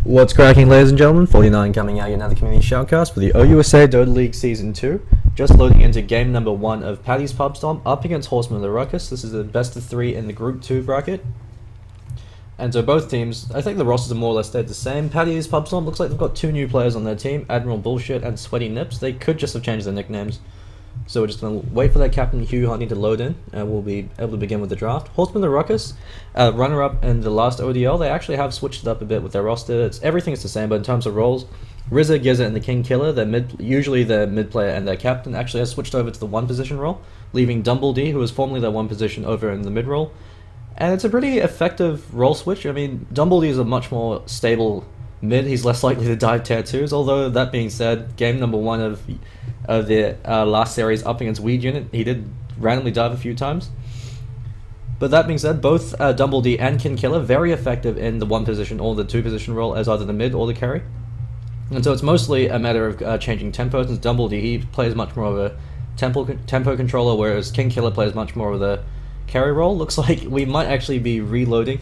What's cracking, ladies and gentlemen? 49 coming out another community shoutcast for the OUSA Dota League Season 2. Just loading into game number 1 of Paddy's Pubstomp up against Horsemen of the Ruckus. This is the best of 3 in the Group 2 bracket. And so both teams, I think the rosters are more or less stayed the same. Paddy's Pubstomp looks like they've got 2 new players on their team, Admiral Bullshit and Sweaty Nips. They could just have changed their nicknames. So we're just going to wait for their captain Hugh Honey to load in, and we'll be able to begin with the draft. Horsemen of the Ruckus, runner-up in the last ODL, they actually have switched it up a bit with their roster. Everything is the same, but in terms of roles, RZA, Gizza, and the King Killer, usually their mid player and their captain, actually has switched over to the 1 position role, leaving Dumbledy, who was formerly their 1 position, over in the mid role. And it's a pretty effective role switch. I mean, Dumbledy is a much more stable mid. He's less likely to dive tier 2s, although that being said, game number 1 of the last series up against Weed Unit, he did randomly dive a few times. But that being said, both Dumbledy and King Killer very effective in the 1 position or the 2 position role as either the mid or the carry. And so it's mostly a matter of changing tempos. Since Dumbledy, he plays much more of a tempo controller, whereas King Killer plays much more of the carry role. Looks like we might actually be reloading,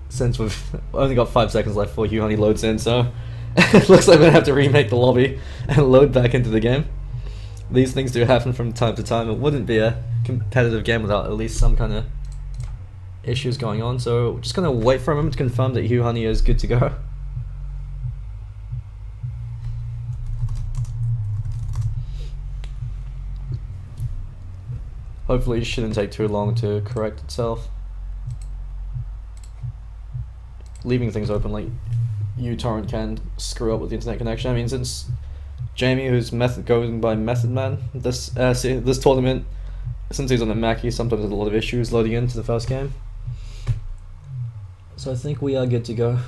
since we've only got 5 seconds left before Hugh Honey loads in, so it looks like we're going to have to remake the lobby and load back into the game. These things do happen from time to time. It wouldn't be a competitive game without at least some kind of issues going on, so we're just going to wait for a moment to confirm that Hugh Honey is good to go. Hopefully it shouldn't take too long to correct itself. Leaving things open like uTorrent can screw up with the internet connection. I mean, since Jamie, who's going by Method Man, this tournament, since he's on the Mac, he sometimes has a lot of issues loading into the first game. So I think we are good to go.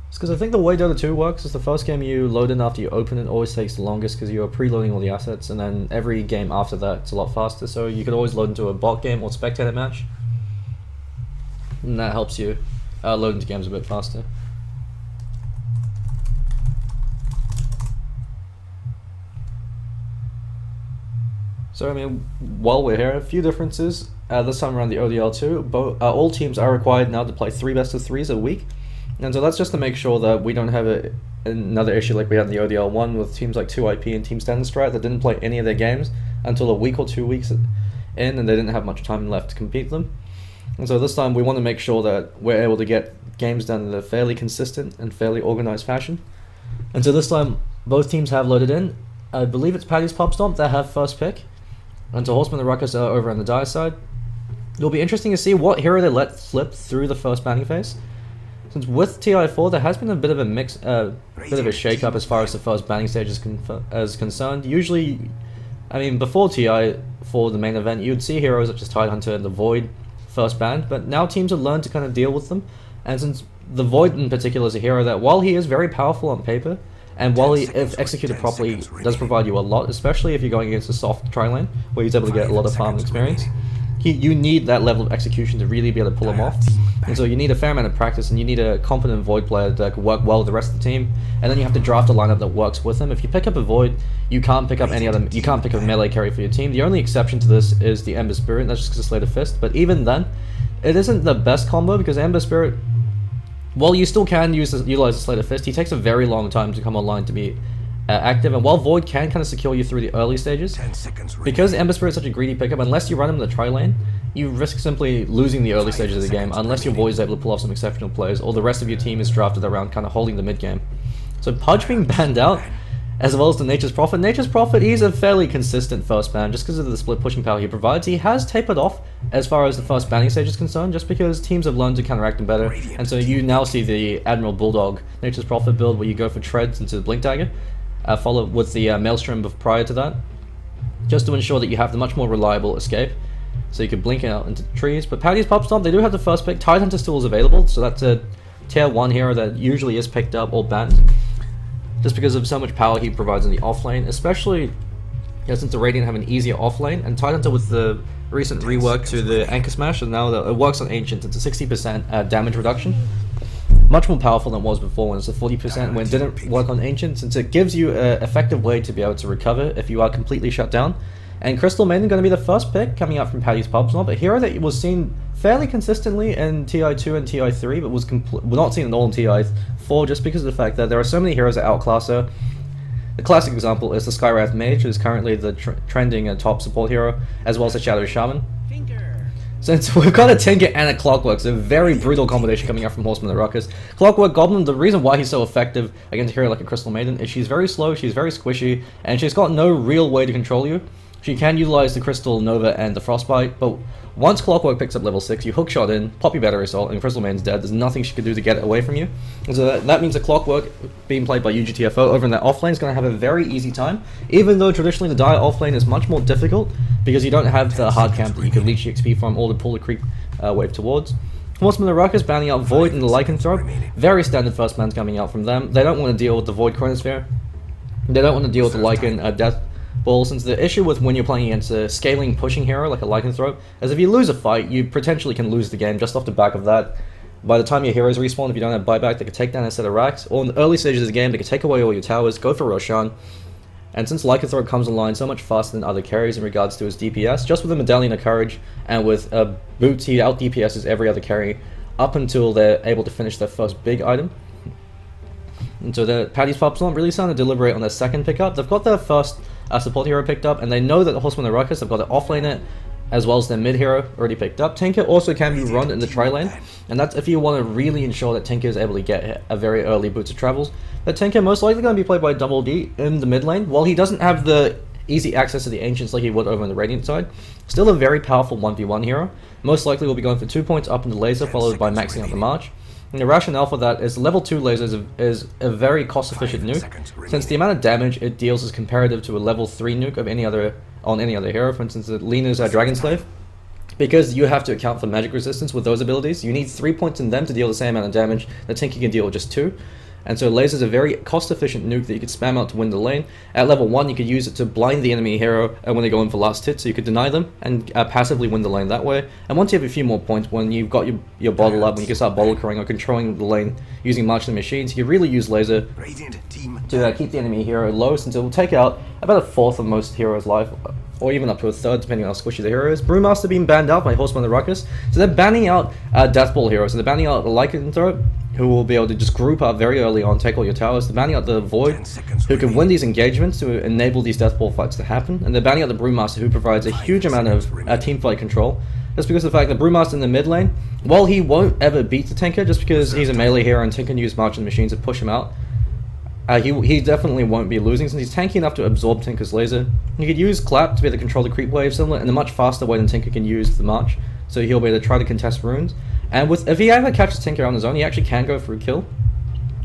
It's because I think the way Dota 2 works is the first game you load in after you open it always takes the longest because you're preloading all the assets, and then every game after that it's a lot faster, so you could always load into a bot game or spectator match. And that helps you load into games a bit faster. So I mean, while we're here, a few differences. This time around the ODL2, all teams are required now to play 3 best of 3s a week. And so that's just to make sure that we don't have another issue like we had in the ODL1 with teams like 2IP and Team Standard Strat that didn't play any of their games until a week or 2 weeks in, and they didn't have much time left to compete them. And so this time we want to make sure that we're able to get games done in a fairly consistent and fairly organized fashion. And so this time both teams have loaded in. I believe it's Paddy's Pubstomp that have first pick. And so Horsemen and the Ruckus are over on the dire side. It'll be interesting to see what hero they let flip through the first banning phase. Since with TI4 there has been a bit of a bit of a shake-up as far as the first banning stage is concerned. Usually, I mean, before TI4, the main event, you'd see heroes such as Tidehunter and the Void first banned, but now teams have learned to kind of deal with them. And since the Void in particular is a hero that, while he is very powerful on paper, and while he, if executed properly, does provide you a lot, especially if you're going against a soft tri-lane, where he's able to get a lot of farm experience, you need that level of execution to really be able to pull him off. And so you need a fair amount of practice, and you need a competent Void player that can work well with the rest of the team. And then you have to draft a lineup that works with him. If you pick up a Void, you can't pick up you can't pick up a melee carry for your team. The only exception to this is the Ember Spirit, and that's just because of Slate of Fist. But even then, it isn't the best combo because Ember Spirit, while you still can utilize the Slate of Fist, he takes a very long time to come online to be active, and while Void can kind of secure you through the early stages, because Ember Spirit is such a greedy pickup, unless you run him in the tri-lane, you risk simply losing the early stages of the game unless your Void is able to pull off some exceptional plays, or the rest of your team is drafted around kind of holding the mid game. So Pudge being banned out, as well as the Nature's Prophet. Nature's Prophet, he's a fairly consistent first ban just because of the split pushing power he provides. He has tapered off as far as the first banning stage is concerned, just because teams have learned to counteract him better, and so you now see the Admiral Bulldog Nature's Prophet build where you go for treads into the Blink Dagger, followed with the Maelstrom prior to that, just to ensure that you have the much more reliable escape, so you can blink out into the trees. But Paddy's Pubstomp, they do have the first pick. Tidehunter still is available, so that's a tier 1 hero that usually is picked up or banned, just because of so much power he provides in the offlane, especially since the Radiant have an easier offlane, and Tidehunter with the recent rework to the Anchor Smash, and now that it works on Ancient, it's a 60% damage reduction. Much more powerful than it was before when it's a 40% when it didn't work on Ancient, since it gives you an effective way to be able to recover if you are completely shut down. And Crystal Maiden going to be the first pick coming out from Paddy's Pubstomp, a hero that was seen fairly consistently in TI2 and TI3, but we're not seeing it all in TI4 just because of the fact that there are so many heroes that outclass her. The classic example is the Skywrath Mage, who is currently the trending top support hero, as well as the Shadow Shaman. Since we've got a Tinker and a Clockwork, so a very brutal combination coming out from Horsemen and Ruckus. Clockwork Goblin, the reason why he's so effective against a hero like a Crystal Maiden is she's very slow, she's very squishy, and she's got no real way to control you. She can utilize the Crystal Nova and the Frostbite, but once Clockwork picks up level 6, you hookshot in, pop your Battery Assault, and Crystal Maiden's dead. There's nothing she can do to get it away from you. And so that means the Clockwork, being played by UGTFO over in that offlane, is going to have a very easy time, even though traditionally the Dire offlane is much more difficult, because you don't have the hard camp that you can leech XP from or to pull the creep wave towards. Horsemen and Ruckus banning out Void and the Lycanthrope. Very standard first bans coming out from them. They don't want to deal with the Void Chronosphere. They don't want to deal with the Lycan Death Ball, since the issue with when you're playing against a scaling pushing hero like a Lycanthrope is if you lose a fight, you potentially can lose the game just off the back of that. By the time your heroes respawn, if you don't have buyback, they can take down a set of racks, or in the early stages of the game, they can take away all your towers, go for Roshan. And since Lycanthrope comes online so much faster than other carries in regards to his DPS, just with a Medallion of Courage and with Boots, he out DPSs every other carry up until they're able to finish their first big item. And so the Paddy's Pubstomp really starting to deliberate on their second pickup. They've got their first support hero picked up, and they know that the Horsemen and Ruckus have got their offlaner as well as their mid hero already picked up. Tinker also can be run in the tri-lane, and that's if you want to really ensure that Tinker is able to get a very early Boots of Travels. But Tinker most likely going to be played by Double D in the mid lane. While he doesn't have the easy access to the Ancients like he would over on the Radiant side, still a very powerful 1v1 hero. Most likely will be going for 2 points up into Laser, followed by maxing out the March. And the rationale for that is level 2 lasers is a very cost efficient nuke, since the amount of damage it deals is comparative to a level 3 nuke of any other hero. For instance, Lena's Dragon Slave. Because you have to account for magic resistance with those abilities, you need 3 points in them to deal the same amount of damage that Tinker can deal with just 2. And so laser is a very cost-efficient nuke that you could spam out to win the lane. At level 1, you could use it to blind the enemy hero when they go in for last hit, so you could deny them and passively win the lane that way. And once you have a few more points, when you've got your bottle up, when you can start bottle carrying or controlling the lane using March of the Machines, you can really use laser to keep the enemy hero low, since it will take out about a fourth of most heroes' life, or even up to a third, depending on how squishy the hero is. Brewmaster being banned out by Horsemen and Ruckus, so they're banning out Death Ball heroes, so they're banning out the Lycanthrope, who will be able to just group up very early on, take all your towers. They're banning out the Void, who can win these engagements to enable these Death Ball fights to happen, and they're banning out the Brewmaster, who provides a huge amount of team fight control. That's because of the fact that Brewmaster in the mid lane, while he won't ever beat the Tinker, just because he's a melee hero and Tinker can use March of the Machines to push him out, he definitely won't be losing, since he's tanky enough to absorb Tinker's laser. He could use Clap to be able to control the creep wave similar in a much faster way than Tinker can use the March, so he'll be able to try to contest runes. And if he ever catches Tinker on his own, he actually can go for a kill.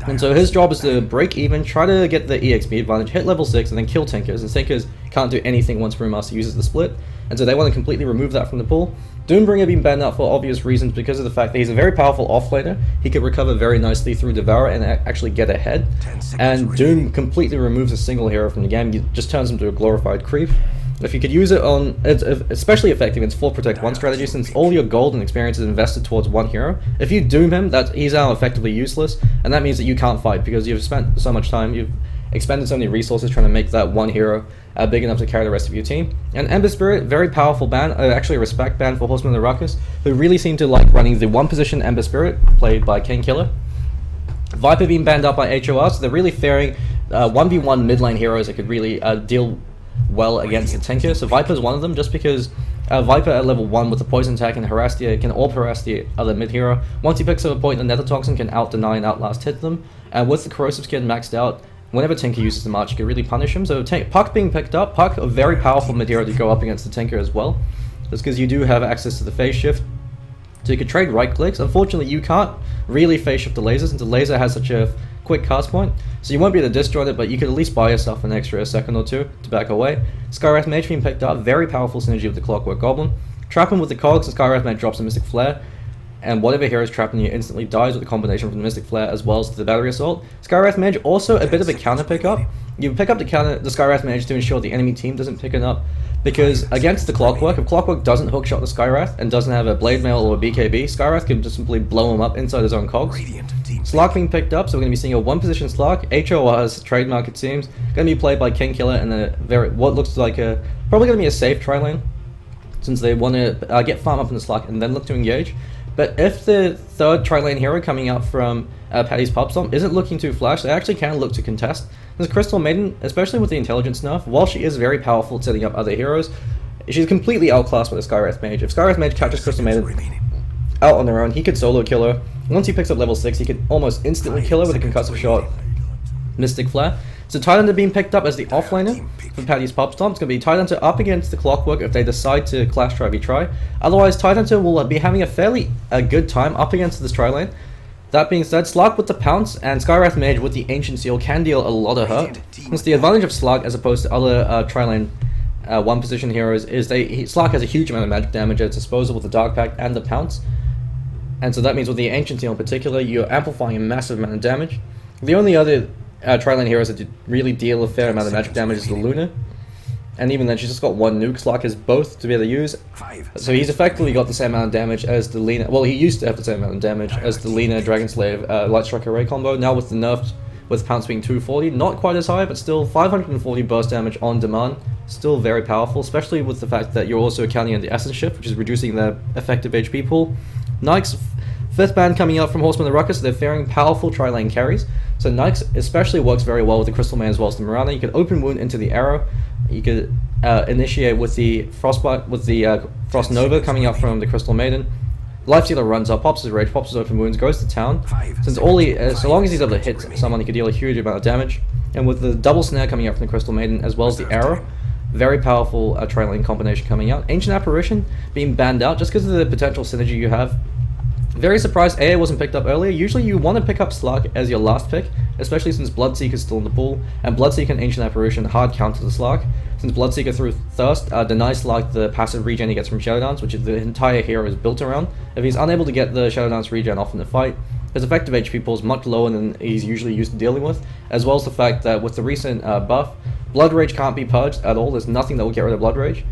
And so his job is to break even, try to get the EXP advantage, hit level 6, and then kill Tinkers. And Tinkers can't do anything once Brewmaster uses the split, and so they want to completely remove that from the pool. Doombringer being banned out for obvious reasons because of the fact that he's a very powerful offlaner. He could recover very nicely through Devourer and actually get ahead. And Doom completely removes a single hero from the game, it just turns him to a glorified creep. If you could use it on, it's especially effective in its full protect 1 strategy, since all your gold and experience is invested towards one hero. If you doom him, he's now effectively useless, and that means that you can't fight because you've spent so much time, you've expended so many resources trying to make that one hero big enough to carry the rest of your team. And Ember Spirit, very powerful ban, actually a respect ban for Horsemen and Ruckus, who really seem to like running the 1 position Ember Spirit, played by King Killer. Viper being banned out by HOR, so they're really fearing 1v1 mid lane heroes that could really deal well against the Tinker. So Viper's one of them, just because Viper at level 1 with the poison attack and harass can orb harass the other mid hero. Once he picks up a point, the Nether Toxin can out deny and outlast hit them. And with the corrosive skin maxed out, whenever Tinker uses the March, you can really punish him. So Puck being picked up, Puck a very powerful mid hero to go up against the Tinker as well. That's because you do have access to the phase shift, so you can trade right clicks. Unfortunately, you can't really phase shift the lasers, since the laser has such a quick cast point, so you won't be able to disjoint it, but you could at least buy yourself an extra second or two to back away. Skywrath Mage being picked up, very powerful synergy with the Clockwork Goblin. Trap him with the cogs, and Skywrath Mage drops a Mystic Flare, and whatever hero is trapped in you instantly dies with the combination from the Mystic Flare as well as the Battery Assault. Skywrath Mage also a bit of a counter pickup. You pick up the Skywrath Mage to ensure the enemy team doesn't pick it up, because against the Clockwork, if Clockwork doesn't hookshot the Skywrath and doesn't have a Blade Mail or a BKB, Skywrath can just simply blow him up inside his own cogs. Slark being picked up, so we're going to be seeing a 1 position Slark. HOR's trademark, it seems, going to be played by King Killer in what looks like probably going to be a safe tri lane. since they want to get farm up in the Slark and then look to engage. But if the third tri-lane hero coming out from Paddy's Pubstomp isn't looking too flash, they actually can look to contest. This Crystal Maiden, especially with the intelligence nerf, while she is very powerful at setting up other heroes, she's completely outclassed by the Skywrath Mage. If Skywrath Mage catches Crystal Maiden out on their own, he could solo kill her. Once he picks up level 6, he could almost instantly kill her with a concussive shot, Mystic Flare. So Tidehunter being picked up as the offlaner for Paddy's Pubstomp. It's going to be Tidehunter up against the Clockwork if they decide to clash try. Otherwise, Tidehunter will be having a fairly good time up against this tri-lane. That being said, Slark with the Pounce and Skywrath Mage with the Ancient Seal can deal a lot of hurt. Since the advantage of Slark as opposed to other tri-lane one position heroes is Slark has a huge amount of magic damage at its disposal with the Dark Pact and the Pounce. And so that means with the Ancient Seal in particular, you're amplifying a massive amount of damage. The only other tri-lane heroes that really deal a fair amount of magic damage is the Luna. And even then, she's just got one nuke. Slark has both to be able to use. So he's effectively got the same amount of damage as the Lena. Well, he used to have the same amount of damage as the Lena Dragon Slave Light Strike Array combo. Now with the nerf, with Pounce being 240, not quite as high, but still 540 burst damage on demand. Still very powerful, especially with the fact that you're also counting on the Essence Shift, which is reducing their effective HP pool. Nike's 5th band coming out from Horsemen and Ruckus, they're faring powerful tri-lane carries. So Nike's especially works very well with the Crystal Man as well as the Mirana. You can open wound into the arrow. You could initiate with the Frostbite, with the Frost Nova coming out from the Crystal Maiden. Lifestealer runs up, pops his rage, pops his open wounds, goes to town. Since so long as he's able to hit someone, he can deal a huge amount of damage. And with the double snare coming out from the Crystal Maiden as well as the arrow, very powerful tri-lane combination coming out. Ancient Apparition being banned out just because of the potential synergy you have. Very surprised AA wasn't picked up earlier. Usually you want to pick up Slark as your last pick, especially since Bloodseeker is still in the pool, and Bloodseeker and Ancient Apparition hard counter the Slark. Since Bloodseeker through Thirst denies Slark the passive regen he gets from Shadow Dance, which the entire hero is built around. If he's unable to get the Shadow Dance regen off in the fight, his effective HP pool is much lower than he's usually used to dealing with, as well as the fact that with the recent buff, Blood Rage can't be purged at all. There's nothing that will get rid of Blood Rage.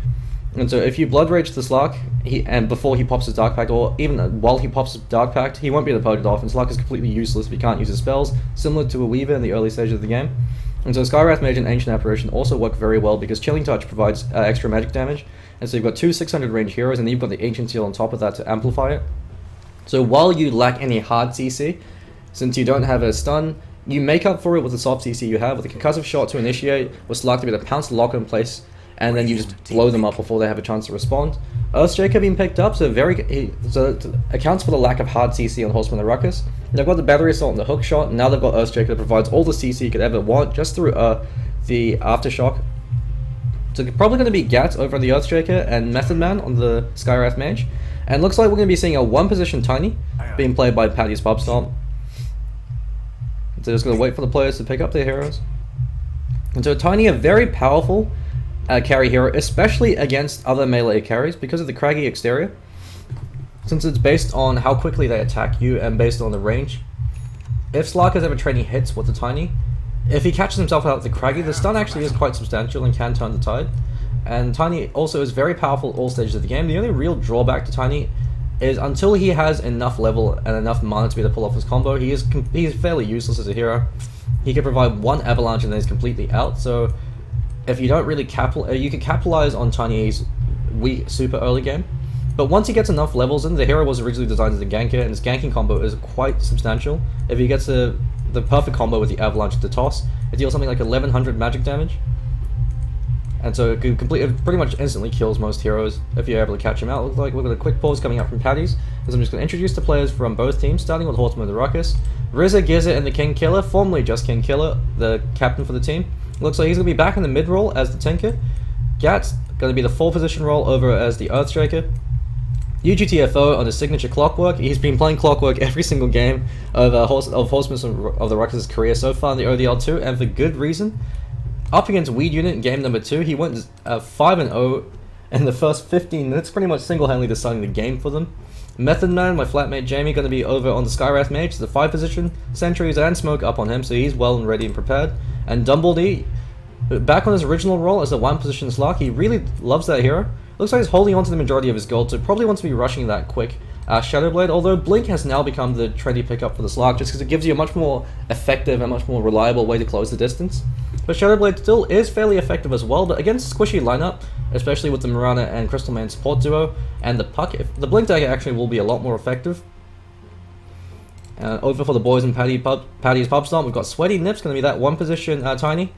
And so if you Blood Rage the Slark, and before he pops his Dark Pact, or even while he pops his Dark Pact, he won't be able to purge it off, and Slark is completely useless if he can't use his spells, similar to a Weaver in the early stages of the game. And so Skywrath Mage and Ancient Apparition also work very well because Chilling Touch provides extra magic damage, and so you've got two 600 range heroes, and then you've got the Ancient Seal on top of that to amplify it. So while you lack any hard CC, since you don't have a stun, you make up for it with the soft CC you have, with a concussive shot to initiate, with Slark to be able to pounce the lock in place, and then you just blow them up before they have a chance to respond. Earthshaker being picked up, so it accounts for the lack of hard CC on Horsemen and Ruckus. They've got the Battery Assault and the Hook Shot, and now they've got Earthshaker that provides all the CC you could ever want just through the Aftershock. So probably going to be Gats over on the Earthshaker and Method Man on the Skywrath Mage. And looks like we're going to be seeing a one-position Tiny being played by Paddy's Pubstomp. So just going to wait for the players to pick up their heroes. And so Tiny, a very powerful carry hero, especially against other melee carries because of the craggy exterior. Since it's based on how quickly they attack you and based on the range. If Slark is ever trading hits with the Tiny, if he catches himself out with the craggy, the stun actually is quite substantial and can turn the tide. And Tiny also is very powerful at all stages of the game. The only real drawback to Tiny is until he has enough level and enough mana to be able to pull off his combo, he is fairly useless as a hero. He can provide one avalanche and then he's completely out. So if you don't really you can capitalize on Tiny's weak super early game. But once he gets enough levels in, the hero was originally designed as a ganker, and his ganking combo is quite substantial. If he gets the perfect combo with the avalanche to toss, it deals something like 1100 magic damage. And so it pretty much instantly kills most heroes if you're able to catch him out. Looks like we've got a quick pause coming up from Paddy's, as I'm just going to introduce the players from both teams, starting with Horsemen and Ruckus. RZA, Gizza, and the King Killer, formerly just King Killer, the captain for the team. Looks like he's going to be back in the mid role as the Tinker. Gat's going to be the 4 position role over as the Earthshaker. UGTFO on his signature Clockwork. He's been playing Clockwork every single game of Horsemen of the Ruckus' career so far in the ODL2, and for good reason. Up against Weed Unit in game number 2, he went 5-0 in the first 15 minutes, pretty much single-handedly deciding the game for them. Method Man, my flatmate Jamie, going to be over on the Skywrath Mage, the 5 position, Sentries and Smoke up on him, so he's well and ready and prepared. And Dumbledy, back on his original role as the 1 position Slark, he really loves that hero. Looks like he's holding on to the majority of his gold, so probably wants to be rushing that quick Shadow Blade, although Blink has now become the trendy pickup for the Slark just because it gives you a much more effective and much more reliable way to close the distance. But Shadow Blade still is fairly effective as well, but against squishy lineup, especially with the Mirana and Crystal Main support duo, and the Puck, the Blink dagger actually will be a lot more effective. Over for the boys in Paddy's Pubstomp, we've got Sweaty Nips, going to be that one position tiny.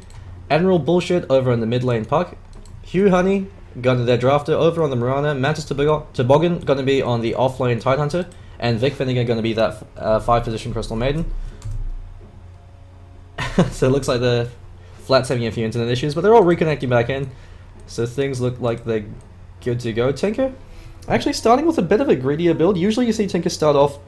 Admiral Bullshit over in the mid lane Puck. Hugh Honey, going to their drafter over on the Mirana. Mantis Toboggan, going to be on the off lane Tidehunter. And Vic Finnegan going to be that 5 position Crystal Maiden. So it looks like the Flat's having a few internet issues, but they're all reconnecting back in. So things look like they're good to go. Tinker, actually starting with a bit of a greedier build. Usually you see Tinker start off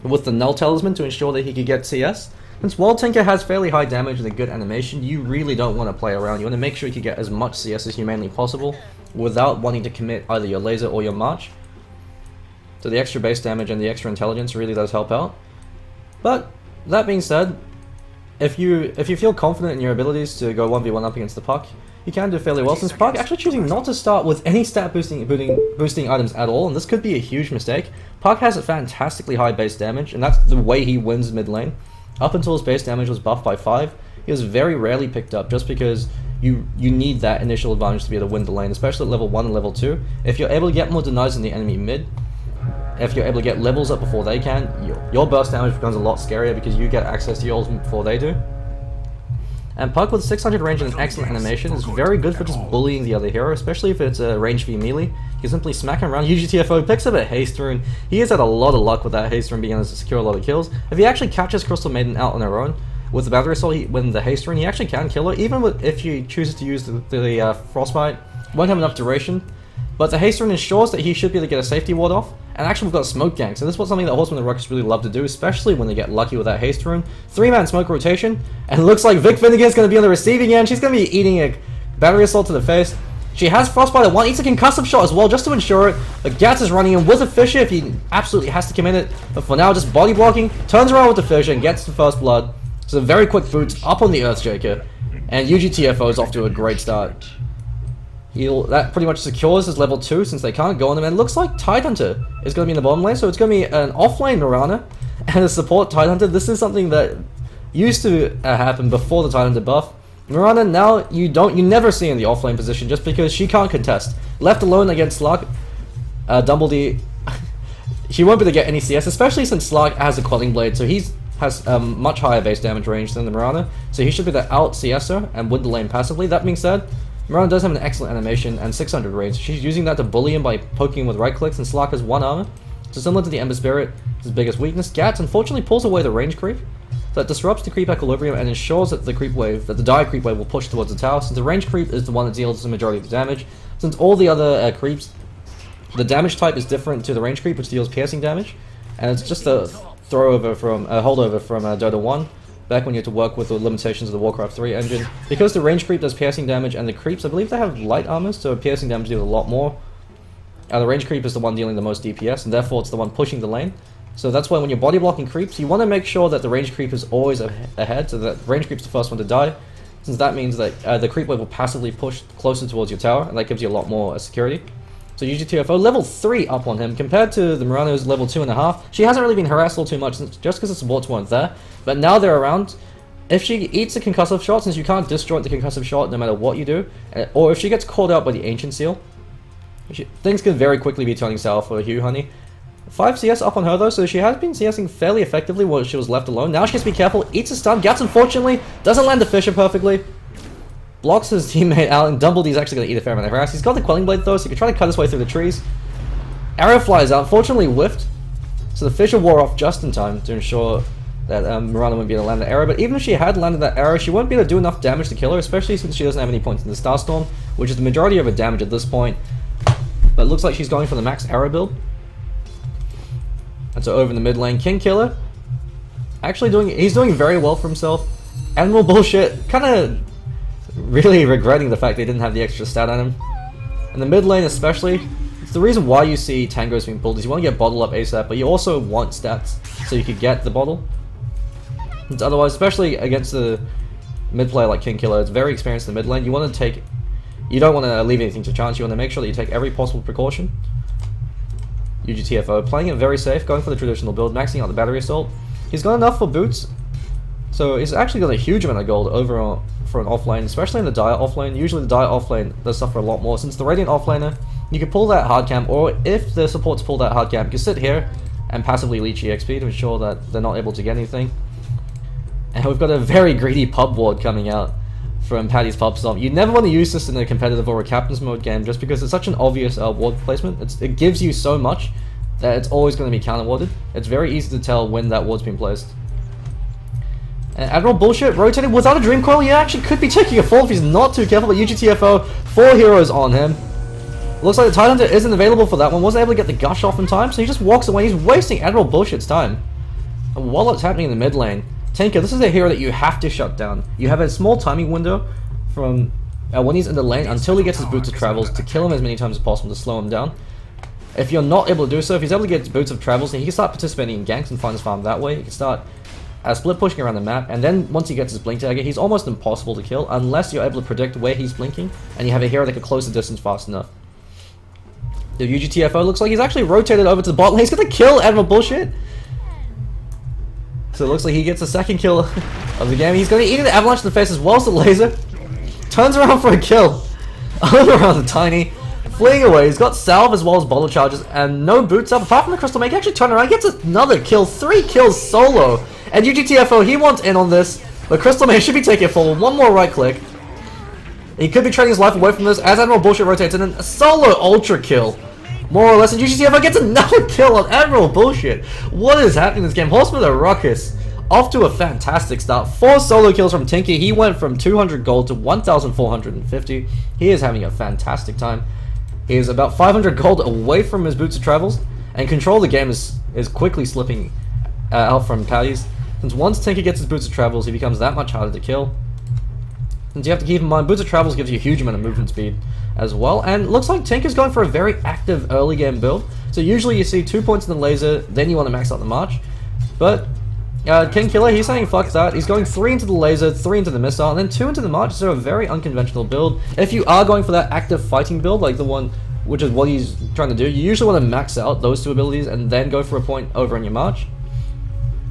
with the Null Talisman to ensure that he could get CS. Since while Tinker has fairly high damage and a good animation, you really don't want to play around. You want to make sure you can get as much CS as humanly possible without wanting to commit either your laser or your march. So the extra base damage and the extra intelligence really does help out. But that being said, if you feel confident in your abilities to go 1v1 up against the Puck, you can do fairly well, since Puck actually choosing not to start with any stat boosting items at all, and this could be a huge mistake. Puck has a fantastically high base damage, and that's the way he wins mid lane. Up until his base damage was buffed by 5, he was very rarely picked up just because you need that initial advantage to be able to win the lane, especially at level 1 and level 2. If you're able to get more denies in the enemy mid, if you're able to get levels up before they can, your burst damage becomes a lot scarier because you get access to your ultimate before they do. And Puck with 600 range and an excellent animation is very good for just bullying the other hero, especially if it's a range v melee. You can simply smack him around. UGTFO picks up a haste rune. He has had a lot of luck with that haste rune being able to secure a lot of kills. If he actually catches Crystal Maiden out on her own with the Battery Assault, with the haste rune, he actually can kill her, even if she chooses to use the Frostbite. Won't have enough duration, but the haste rune ensures that he should be able to get a safety ward off. And actually we've got a smoke gang, so this was something that Horsemen and Ruckus really love to do, especially when they get lucky with that haste rune. 3-man smoke rotation, and it looks like Vic Finnegan is going to be on the receiving end. She's going to be eating a Battery Assault to the face. She has Frostbite at 1, eats a concussive shot as well, just to ensure it. But Gats is running in with a Fissure if he absolutely has to commit it. But for now, just body blocking, turns around with the Fissure and gets the first blood. So very quick boots up on the Earthshaker, and UGTFO is off to a great start. That pretty much secures his level 2 since they can't go on him, and it looks like Tidehunter is going to be in the bottom lane, so it's going to be an offlane Mirana and a support Tidehunter. This is something that used to happen before the Tidehunter buff. Mirana now you never see in the offlane position just because she can't contest. Left alone against Slark, Dumbledore, she won't be able to get any CS, especially since Slark has a Quelling Blade, so he has much higher base damage range than the Mirana, so he should be the out CSer and win the lane passively. That being said, Mirana does have an excellent animation and 600 range. She's using that to bully him by poking him with right clicks, and Slark has 1 armor. So similar to the Ember Spirit, his biggest weakness. Gats unfortunately pulls away the range creep. That disrupts the creep equilibrium and ensures that the dire creep wave will push towards the tower, since the range creep is the one that deals the majority of the damage. Since all the other creeps, the damage type is different to the range creep, which deals piercing damage. And it's just a holdover from Dota 1. Back when you had to work with the limitations of the Warcraft 3 engine. Because the range creep does piercing damage, and the creeps, I believe they have light armors, so piercing damage deals a lot more. The range creep is the one dealing the most DPS, and therefore it's the one pushing the lane. So that's why when you're body blocking creeps, you want to make sure that the range creep is always ahead, so that range creep's the first one to die. Since that means that the creep wave will passively push closer towards your tower, and that gives you a lot more security. So UGTFO, level 3 up on him, compared to the Mirana's level 2.5. She hasn't really been harassed all too much, just because the supports weren't there. But now they're around. If she eats a concussive shot, since you can't disjoint the concussive shot no matter what you do, or if she gets called out by the Ancient Seal, things can very quickly be turning sour for Hugh Honey. 5 CS up on her though, so she has been CSing fairly effectively while she was left alone. Now she has to be careful, eats a stun. Gats unfortunately doesn't land the Fissure perfectly. Blocks his teammate out, and Dumbledore's actually going to eat a fair amount of harass. He's got the Quelling Blade though, so he can try to cut his way through the trees. Arrow flies out, unfortunately whiffed. So the Fissure wore off just in time to ensure that Mirana wouldn't be able to land the arrow. But even if she had landed that arrow, she wouldn't be able to do enough damage to kill her, especially since she doesn't have any points in the Starstorm, which is the majority of her damage at this point. But it looks like she's going for the max arrow build. And so over in the mid lane, King Killer, he's doing very well for himself. Admiral Bullshit, kind of really regretting the fact they didn't have the extra stat on him. In the mid lane especially, it's the reason why you see tangos being pulled is you want to get bottle up ASAP, but you also want stats so you could get the bottle. It's otherwise, especially against the mid player like King Killer, it's very experienced in the mid lane. You don't want to leave anything to chance. You want to make sure that you take every possible precaution. UGTFO, playing it very safe, going for the traditional build, maxing out the battery assault. He's got enough for boots, so he's actually got a huge amount of gold over for an offlane, especially in the Dire offlane. Usually the Dire offlane does suffer a lot more. Since the Radiant offlaner, you can pull that hard camp, or if the supports pull that hard camp, you can sit here and passively leech EXP to ensure that they're not able to get anything. And we've got a very greedy pub ward coming out from Paddy's Pubstomp. You never want to use this in a competitive or a captain's mode game just because it's such an obvious ward placement. It gives you so much that it's always going to be counter warded. It's very easy to tell when that ward's been placed. And Admiral Bullshit rotated without a Dream Coil. He actually could be taking a fall if he's not too careful, but UGTFO, 4 heroes on him. Looks like the Tidehunter isn't available for that one, wasn't able to get the gush off in time, so he just walks away. He's wasting Admiral Bullshit's time. And while it's happening in the mid lane, Tinker, this is a hero that you have to shut down. You have a small timing window from when he's in the lane until he gets his Boots of Travels to kill him as many times as possible to slow him down. If you're not able to do so, if he's able to get his Boots of Travels, then he can start participating in ganks and find his farm that way. He can start split pushing around the map, and then once he gets his blink dagger, he's almost impossible to kill unless you're able to predict where he's blinking and you have a hero that can close the distance fast enough. The UGTFO looks like he's actually rotated over to the bot lane. He's gonna kill Admiral Bullshit. So it looks like he gets the second kill of the game. He's gonna eat the avalanche in the face as well as the laser. Turns around for a kill. All around the Tiny. Fleeing away. He's got salve as well as bottle charges and no boots up apart from the crystal. Mage actually turn around, gets another kill. 3 kills solo. And UGTFO, he wants in on this. The crystal Mage should be taking it forward. One more right click. He could be trading his life away from this as Admiral Bullshit rotates in, and a solo ultra kill. More or less, and UGTFO gets another kill on Admiral Bullshit. What is happening in this game? Horsemen and Ruckus off to a fantastic start. 4 solo kills from Tinker. He went from 200 gold to 1,450. He is having a fantastic time. He is about 500 gold away from his Boots of Travels, and control of the game is quickly slipping out from Paddy's. Since once Tinker gets his Boots of Travels, he becomes that much harder to kill. Since you have to keep in mind, Boots of Travels gives you a huge amount of movement speed as well, and it looks like Tinker's going for a very active early game build. So usually you see 2 points in the laser, then you want to max out the march. But King Killer, he's saying fuck that. He's going 3 into the laser, 3 into the missile, and then 2 into the march. So a very unconventional build. If you are going for that active fighting build, like the one which is what he's trying to do, you usually want to max out those 2 abilities and then go for a point over in your march.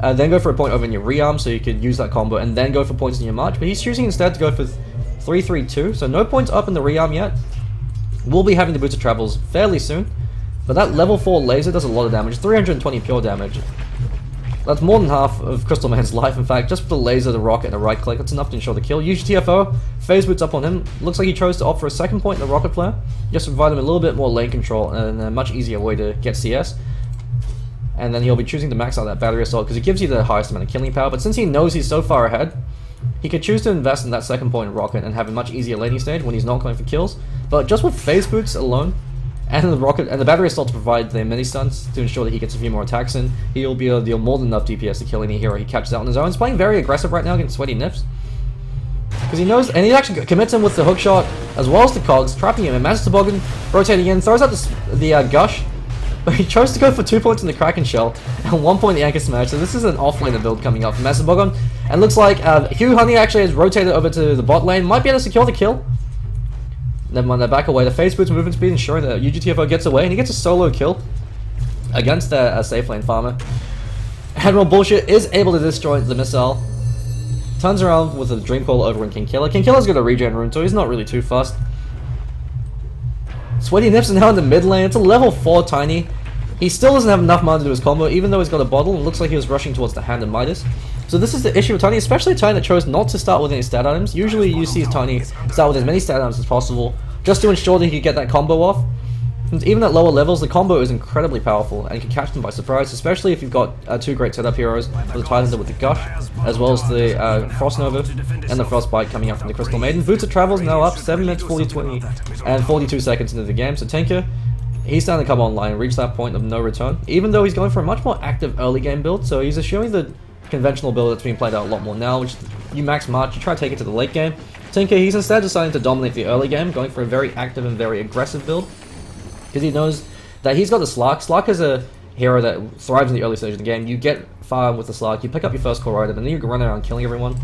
Then go for a point over in your rearm so you could use that combo and then go for points in your march. But he's choosing instead to go for 3-3-2, so no points up in the rearm yet. We'll be having the Boots of Travels fairly soon. But that level 4 laser does a lot of damage, 320 pure damage. That's more than half of Crystal Man's life, in fact. Just with the laser, the rocket, and the right click, that's enough to ensure the kill. UGTFO, phase boots up on him. Looks like he chose to opt for a second point in the rocket flare, just to provide him a little bit more lane control and a much easier way to get CS. And then he'll be choosing to max out that battery assault because it gives you the highest amount of killing power. But since he knows he's so far ahead, he could choose to invest in that second point in rocket and have a much easier laning stage when he's not going for kills. But just with phase boots alone, and the rocket and the battery assault to provide the mini stunts to ensure that he gets a few more attacks in, he'll be able to deal more than enough DPS to kill any hero he catches out on his own. He's playing very aggressive right now against Sweaty Nips, because he knows, and he actually commits him with the hook shot as well as the cogs, trapping him. And Magic Toboggan rotating in, throws out the gush, but he chose to go for 2 points in the Kraken Shell and 1 point in the Anchor Smash. So this is an offlaner build coming up from Magic Toboggan, and looks like Hugh Honey actually has rotated over to the bot lane, might be able to secure the kill. Never mind, they back away. The phase boots movement speed, ensuring that UGTFO gets away, and he gets a solo kill against a safe lane farmer. Admiral Bullshit is able to destroy the missile. Turns around with a Dream Call over in King Killer. King Killer's got a regen rune, so he's not really too fussed. Sweaty Nips are now in the mid lane. It's a level 4 Tiny. He still doesn't have enough mana to do his combo, even though he's got a bottle, and it looks like he was rushing towards the Hand of Midas. So this is the issue with Tiny, especially a Tiny that chose not to start with any stat items. Usually you see Tiny start with as many stat items as possible, just to ensure that he could get that combo off. Since even at lower levels, the combo is incredibly powerful and can catch them by surprise, especially if you've got 2 great setup heroes, with the Tidehunter with the Gush, as well as the Frost Nova and the Frostbite coming out from the Crystal Maiden. Boots of Travel's now up, 7 minutes, 20, and 42 seconds into the game, so Tinker, he's starting to come online and reach that point of no return, even though he's going for a much more active early game build. So he's assuming the conventional build that's being played out a lot more now, which you max March, you try to take it to the late game. Tinker, he's instead deciding to dominate the early game, going for a very active and very aggressive build, because he knows that he's got the Slark. Slark is a hero that thrives in the early stage of the game. You get far with the Slark, you pick up your first core item, and then you run around killing everyone.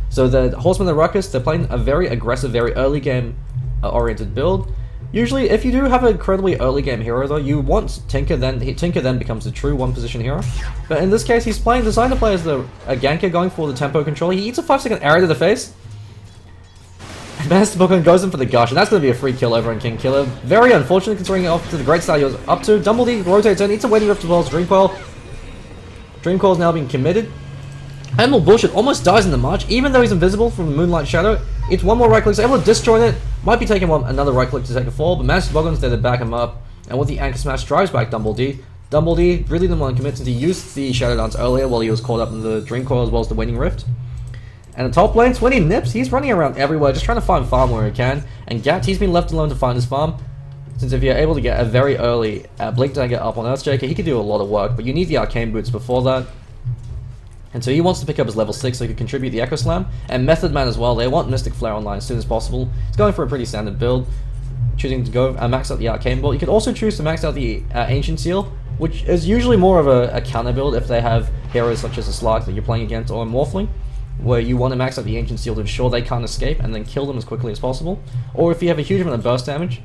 So the Horsemen and Ruckus, they're playing a very aggressive, very early game oriented build, Usually, if you do have an incredibly early game hero though, you want Tinker, then Tinker then becomes the true one position hero. But in this case, he's designed to play as a ganker going for the tempo control. He eats a 5-second arrow to the face. And Master Booker goes in for the gush, and that's going to be a free kill over on King Killer. Very unfortunate considering off to the great start he was up to. Dumbledore rotates in, eats a waiting rift as well as Dream Coil. Dream Coil is now being committed. Animal Bullshit almost dies in the march, even though he's invisible from the Moonlight Shadow. It's one more right click, so able to disjoint it. Might be taking another right click to take a fall, but Master Boggan's there to back him up. And with the Anchor Smash, drives back Dumbledore. Dumbledore really didn't want to commit since he used the Shadow Dance earlier while he was caught up in the Dream Coil as well as the Waning Rift. And the top lane, 20 Nips, he's running around everywhere, just trying to find farm where he can. And Gat, he's been left alone to find his farm. Since if you're able to get a very early Blink Dagger up on Earthshaker, he could do a lot of work, but you need the Arcane Boots before that. And so he wants to pick up his level 6 so he can contribute the Echo Slam. And Method Man as well, they want Mystic Flare online as soon as possible. He's going for a pretty standard build, choosing to go max out the Arcane Bolt. You could also choose to max out the Ancient Seal, which is usually more of a counter build if they have heroes such as a Slark that you're playing against or a Morphling, where you want to max out the Ancient Seal to ensure they can't escape and then kill them as quickly as possible. Or if you have a huge amount of burst damage.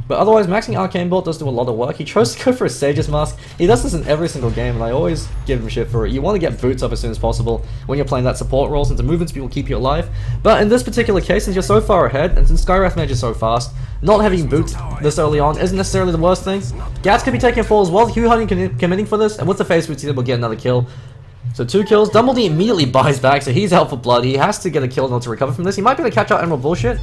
But otherwise, maxing Arcane Bolt does do a lot of work. He chose to go for a Sage's Mask. He does this in every single game, and I always give him shit for it. You want to get boots up as soon as possible when you're playing that support role, since the movement speed will keep you alive. But in this particular case, since you're so far ahead, and since Skywrath Mage is so fast, not having boots this early on isn't necessarily the worst thing. Gats could be taking a fall as well. Hugh Honey committing for this, and with the face boots, he will get another kill. So 2 kills. Dumbledore immediately buys back, so he's out for blood. He has to get a kill in order to recover from this. He might be able to catch out Emerald Bullshit.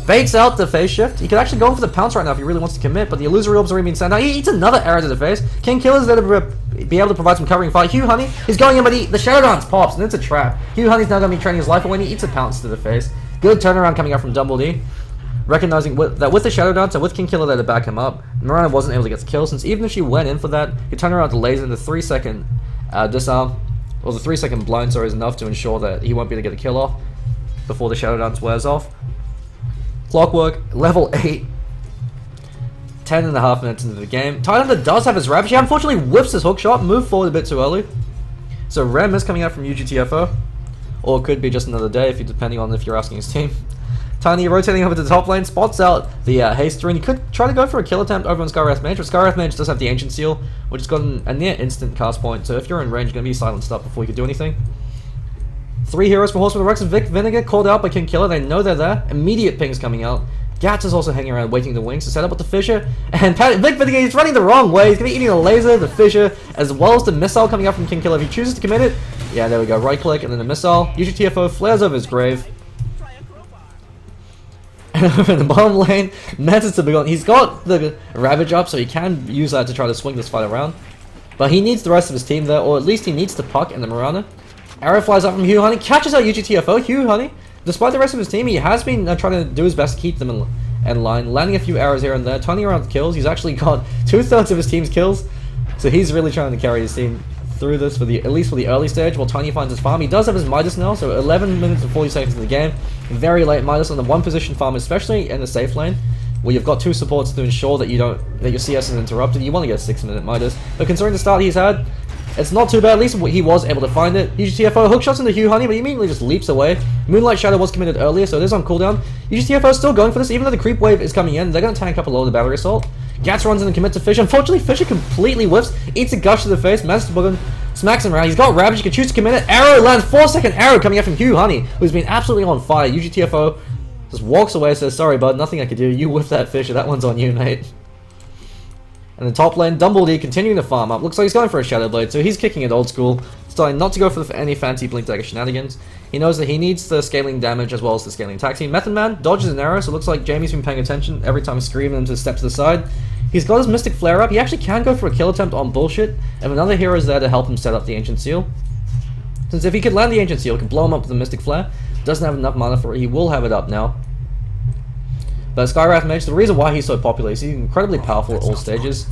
Baits out the phase shift. He could actually go in for the pounce right now if he really wants to commit, but the illusory orb's already been sent out. He eats another arrow to the face. King Killer's there to be able to provide some covering fire. Hugh Honey, he's going in, but the Shadow Dance pops, and it's a trap. Hugh Honey's now going to be training his life away, and he eats a pounce to the face. Good turnaround coming out from Dumbledore. Recognizing that with the Shadow Dance and with King Killer there to back him up, Mirana wasn't able to get the kill, since even if she went in for that, he turned around to laser in the 3-second disarm, or the 3-second blind, sorry, is enough to ensure that he won't be able to get a kill off before the Shadow Dance wears off. Clockwork, level 8, 10.5 minutes into the game. Tidelander does have his Ravage. He unfortunately whips his hook shot, moved forward a bit too early. So rare miss coming out from UGTFO. Or it could be just another day, depending on if you're asking his team. Tiny rotating over to the top lane, spots out the haste rune. He could try to go for a kill attempt over on Skywrath Mage, but Skywrath Mage does have the Ancient Seal, which has got a near instant cast point, so if you're in range, you're going to be silenced up before you can do anything. 3 heroes for Horsemen. Ruckus, Vic, Vinegar called out by King Killer. They know they're there. Immediate pings coming out. Gats is also hanging around waiting the wings to set up with the Fissure. And Vic Vinegar, he's running the wrong way. He's going to be eating the laser, the Fissure, as well as the missile coming out from King Killer. If he chooses to commit it, yeah, there we go. Right click and then the missile. UGTFO flares over his grave. And over in the bottom lane, Mantis to begin. He's got the Ravage up, so he can use that to try to swing this fight around. But he needs the rest of his team there, or at least he needs the Puck and the Mirana. Arrow flies up from Hugh Honey, catches out UGTFO. Hugh Honey, despite the rest of his team, he has been trying to do his best to keep them in line, landing a few arrows here and there, turning around the kills. He's actually got 2/3 of his team's kills, so he's really trying to carry his team through this, at least for the early stage, while Tiny finds his farm. He does have his Midas now, so 11 minutes and 40 seconds in the game. Very late Midas on the 1-position farm, especially in the safe lane, where you've got 2 supports to ensure that your CS isn't interrupted. You want to get a 6-minute Midas, but considering the start he's had, it's not too bad. At least he was able to find it. UGTFO hookshots into Hugh Honey, but he immediately just leaps away. Moonlight Shadow was committed earlier, so it is on cooldown. UGTFO is still going for this, even though the creep wave is coming in. They're going to tank up a lot of the battery assault. Gats runs in and commits to Fissure. Unfortunately, Fissure completely whiffs, eats a gush to the face. Master Buggen smacks him around. He's got Ravage. He can choose to commit it. Arrow lands. 4-second arrow coming out from Hugh Honey, who's been absolutely on fire. UGTFO just walks away, says, "Sorry, bud, nothing I could do. You whiffed that Fissure. That one's on you, mate." And the top lane, Dumbledore continuing to farm up. Looks like he's going for a Shadow Blade, so he's kicking it old school, starting not to go for any fancy Blink Dagger shenanigans. He knows that he needs the scaling damage as well as the scaling attack team. Method Man dodges an arrow, so it looks like Jamie's been paying attention every time screaming him to step to the side. He's got his Mystic Flare up. He actually can go for a kill attempt on Bullshit, and another hero is there to help him set up the Ancient Seal. Since if he could land the Ancient Seal, he can blow him up with the Mystic Flare. Doesn't have enough mana for it. He will have it up now. But Skywrath Mage, the reason why he's so popular is he's incredibly powerful at all stages.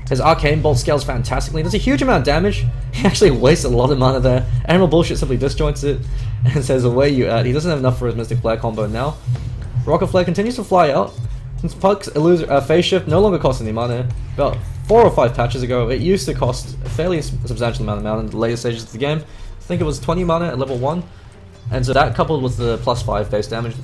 His Arcane Bolt scales fantastically. Does a huge amount of damage. He actually wastes a lot of mana there. Animal Bullshit simply disjoints it and says, "Away you at." He doesn't have enough for his Mystic Flare combo now. Rocket Flare continues to fly out. Since Puck's phase shift no longer costs any mana. About 4 or 5 patches ago, it used to cost a fairly substantial amount of mana in the later stages of the game. I think it was 20 mana at level 1. And so that coupled with the +5 base damage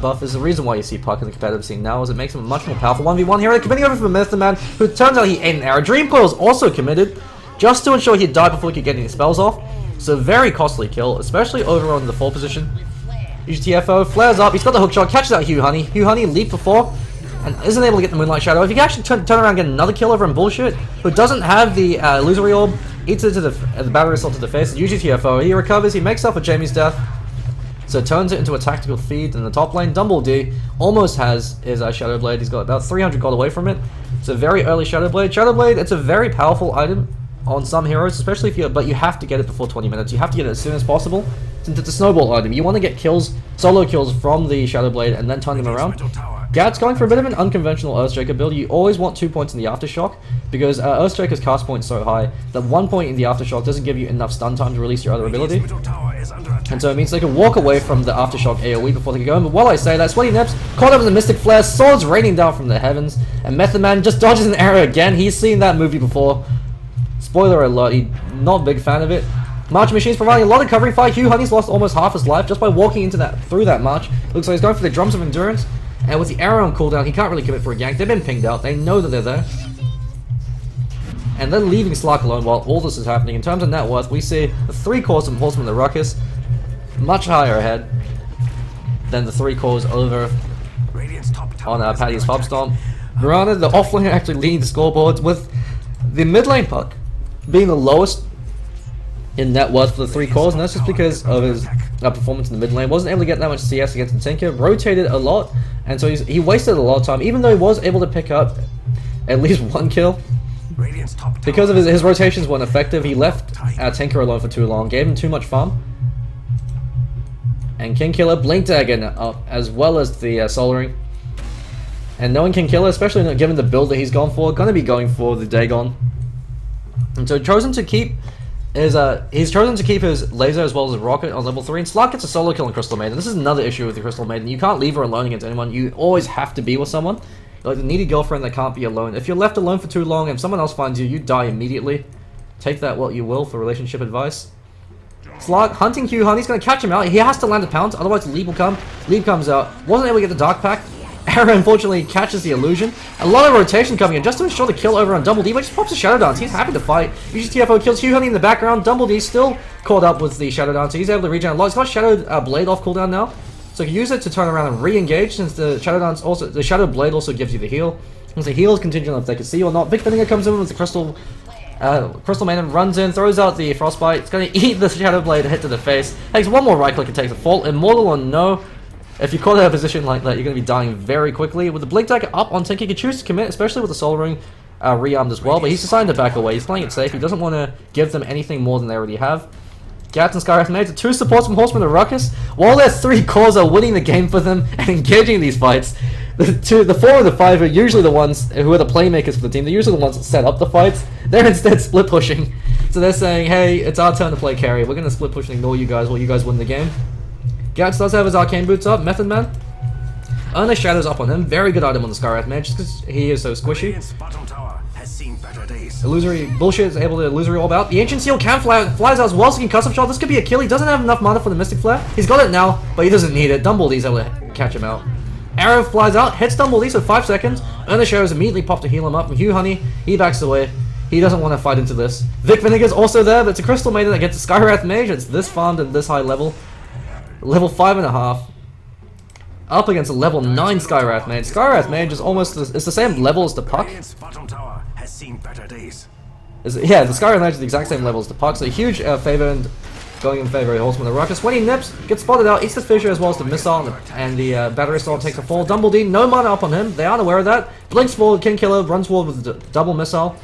buff is the reason why you see Puck in the competitive scene now, is it makes him a much more powerful 1v1 hero, committing over from Method Man, who turns out he ate an arrow. Dream Coil is also committed, just to ensure he'd die before he could get any spells off. So a very costly kill, especially over on the 4 position. UGTFO flares up, he's got the hook shot, catches out Hugh Honey. Hugh Honey leaped before, and isn't able to get the Moonlight Shadow. If he can actually turn around and get another kill over on Bullshit, who doesn't have the Illusory Orb, eats it to the battery assault to the face. UGTFO, he recovers, he makes up for Jamie's death. So turns it into a tactical feed in the top lane. Dumble D almost has his Shadow Blade. He's got about 300 gold away from it. It's a very early Shadow Blade. Shadow Blade, it's a very powerful item on some heroes, especially if but you have to get it before 20 minutes. You have to get it as soon as possible, since it's a snowball item. You want to get kills, solo kills from the Shadow Blade and then turn them around. Gat's going for a bit of an unconventional Earthshaker build. You always want 2 points in the Aftershock, because Earthshaker's cast point is so high that 1 point in the Aftershock doesn't give you enough stun time to release your other ability. And so it means they can walk away from the Aftershock AoE before they can go in. But while I say that, Sweaty Nips caught up with the Mystic Flare, swords raining down from the heavens, and Method Man just dodges an arrow again. He's seen that movie before. Spoiler alert, he's not a big fan of it. March Machine's providing a lot of covering fire. Hugh Honey's lost almost half his life just by walking into through that march. Looks like he's going for the Drums of Endurance. And with the arrow on cooldown, he can't really commit for a gank. They've been pinged out. They know that they're there. And they're leaving Slark alone while all this is happening. In terms of net worth, we see the 3 cores from Horsemen the Ruckus much higher ahead than the 3 cores over on Paddy's Pubstomp. Mirana, the offlaner, actually leading the scoreboards, with the mid lane Puck being the lowest in net worth for the 3 cores, and that's just because of his performance in the mid lane. Wasn't able to get that much CS against the Tinker, rotated a lot, and so he wasted a lot of time, even though he was able to pick up at least 1 kill. Because of his rotations weren't effective, he left Tinker alone for too long, gave him too much farm. And King Killer blinked again up, as well as the Soul Ring. And knowing King Killer, especially not given the build that he's gone for, gonna be going for the Dagon. And so chosen to keep he's chosen to keep his laser as well as his rocket on level 3, and Slark gets a solo kill on Crystal Maiden. This is another issue with the Crystal Maiden. You can't leave her alone against anyone. You always have to be with someone. You're like the needy girlfriend that can't be alone. If you're left alone for too long and someone else finds you, you die immediately. Take that what you will for relationship advice. Slark hunting Hugh Hunt, he's going to catch him out. He has to land a pounce, otherwise Leap will come. Leap comes out. Wasn't able to get the Dark Pack. Arrow unfortunately catches the illusion. A lot of rotation coming in just to ensure the kill over on Dumble D, but just pops a Shadow Dance. He's happy to fight. UGTFO kills Hugh Honey in the background. Dumble D still caught up with the Shadow Dance. He's able to regen a lot. He's got Shadow Blade off cooldown now, so he can use it to turn around and re-engage, since the Shadow Dance also, the Shadow Blade also gives you the heal. Since the heal is contingent on if they can see you or not. Vic Vinegar comes in with the Crystal Maiden, runs in, throws out the Frostbite. It's going to eat the Shadow Blade, hit to the face. Takes one more right click and takes a fall. Immortal or no. If you caught in a position like that, you're going to be dying very quickly. With the Blink Dagger up on Tinker, he can choose to commit, especially with the Soul Ring re-armed as well, but he's deciding to back away. He's playing it safe. He doesn't want to give them anything more than they already have. Gats and Skywrath Mage, the 2 supports from Horsemen and Ruckus, while their 3 cores are winning the game for them and engaging these fights. The 4 and the 5 are usually the ones who are the playmakers for the team. They're usually the ones that set up the fights. They're instead split pushing. So they're saying, hey, it's our turn to play carry. We're going to split push and ignore you guys while you guys win the game. Gats does have his Arcane Boots up. Method Man. Earnest Shadows up on him. Very good item on the Skywrath Mage, just because he is so squishy. Illusory Bullshit is able to Illusory Orb out. The Ancient Seal can flies out as well, so he can custom shot. This could be a kill. He doesn't have enough mana for the Mystic Flare. He's got it now, but he doesn't need it. Dumble D's able to catch him out. Arrow flies out, hits Dumble D, so 5 seconds. Earnest Shadows immediately pop to heal him up. And Hugh Honey, he backs away. He doesn't want to fight into this. Vic Vinegar's also there, but it's a Crystal Maiden that gets a Skywrath Mage. It's this farmed at this high level. Level 5.5. Up against a level 9 Skywrath Mage. Skywrath Mage is almost it's the same level as the Puck. Yeah, the Skywrath Mage is the exact same level as the Puck, so a huge favor and going in favor of Horsemen. The Ruckus, when he nips, gets spotted out, eats the Fissure as well as the Missile, and the Battery Assault takes a fall. Dumble D, no mana up on him, they aren't aware of that. Blinks forward, King Killer runs forward with the double Missile.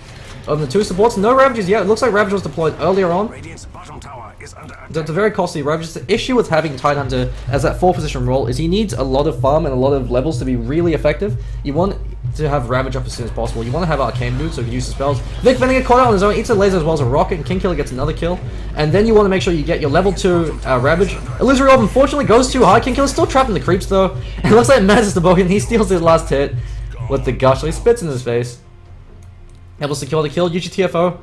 Over the 2 supports, no Ravages yet. It looks like Ravage was deployed earlier on. That's a very costly Ravage. The issue with having Tidehunter as that 4 position role is he needs a lot of farm and a lot of levels to be really effective. You want to have Ravage up as soon as possible. You want to have Arcane Boots so you can use the spells. Vic Vinegar caught out on his own, eats a laser as well as a rocket, and King Killer gets another kill. And then you want to make sure you get your level 2 Ravage. Illusory Orb unfortunately goes too high. King Killer's still trapped in the creeps though. And it looks like Maz is the Bogan. He steals his last hit with the gush, so he spits in his face. Able to secure the kill. UGTFO